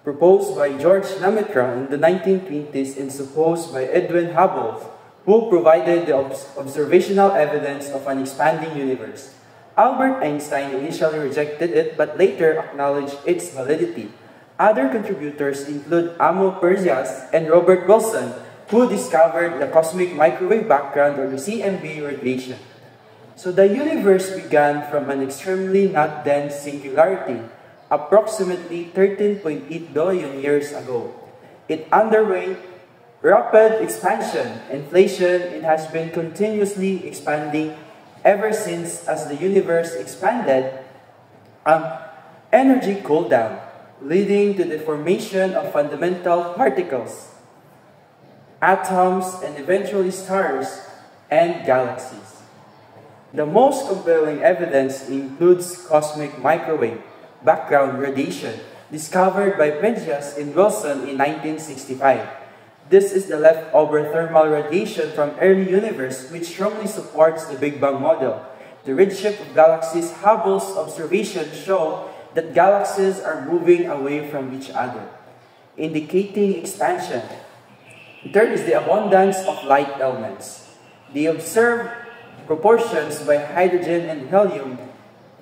proposed by George Lemaitre in the 1920s and supposed by Edwin Hubble, who provided the observational evidence of an expanding universe. Albert Einstein initially rejected it but later acknowledged its validity. Other contributors include Amo Perzias and Robert Wilson, who discovered the cosmic microwave background or CMB radiation. So the universe began from an extremely not dense singularity, approximately 13.8 billion years ago. It underwent rapid expansion. Inflation, it has been continuously expanding ever since. As the universe expanded, energy cooled down, leading to the formation of fundamental particles, atoms, and eventually stars and galaxies. The most compelling evidence includes cosmic microwave background radiation discovered by Penzias and Wilson in 1965. This is the leftover thermal radiation from early universe which strongly supports the Big Bang model. The redshift of galaxies, Hubble's observations show that galaxies are moving away from each other, indicating expansion. Third is the abundance of light elements. The observed proportions by hydrogen and helium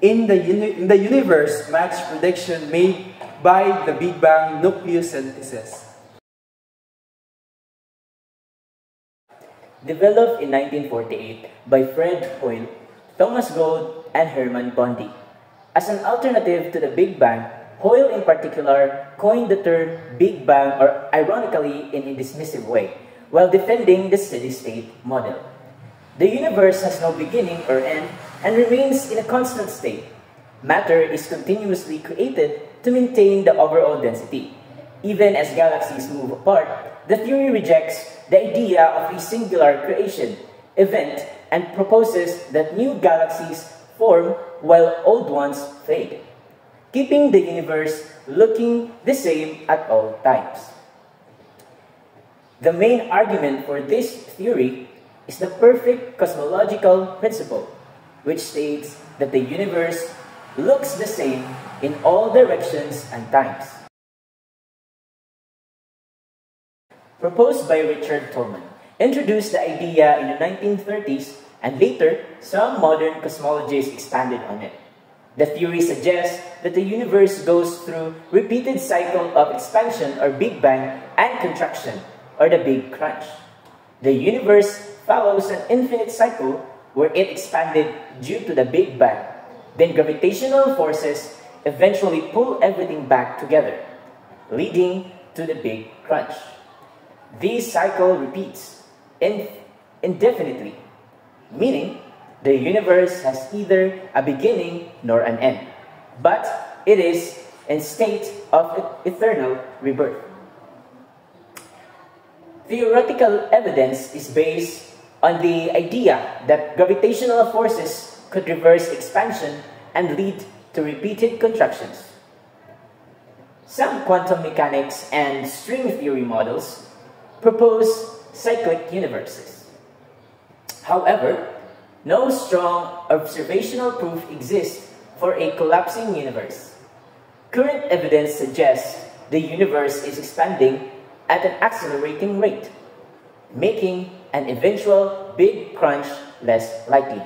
in the universe match prediction made by the Big Bang nucleosynthesis. Developed in 1948 by Fred Hoyle, Thomas Gold, and Hermann Bondi. As an alternative to the Big Bang, Hoyle in particular coined the term Big Bang, or ironically in a dismissive way, while defending the steady-state model. The universe has no beginning or end and remains in a constant state. Matter is continuously created to maintain the overall density. Even as galaxies move apart, the theory rejects the idea of a singular creation event and proposes that new galaxies form while old ones fade, keeping the universe looking the same at all times. The main argument for this theory is the perfect cosmological principle, which states that the universe looks the same in all directions and times. Proposed by Richard Tolman, introduced the idea in the 1930s, and later some modern cosmologists expanded on it. The theory suggests that the universe goes through repeated cycle of expansion or Big Bang and contraction or the Big Crunch. The universe follows an infinite cycle where it expanded due to the Big Bang. Then gravitational forces eventually pull everything back together, leading to the Big Crunch. This cycle repeats indefinitely, meaning the universe has neither a beginning nor an end, but it is in state of eternal rebirth. Theoretical evidence is based on the idea that gravitational forces could reverse expansion and lead to repeated contractions. Some quantum mechanics and string theory models propose cyclic universes. However, no strong observational proof exists for a collapsing universe. Current evidence suggests the universe is expanding at an accelerating rate, making an eventual Big Crunch less likely.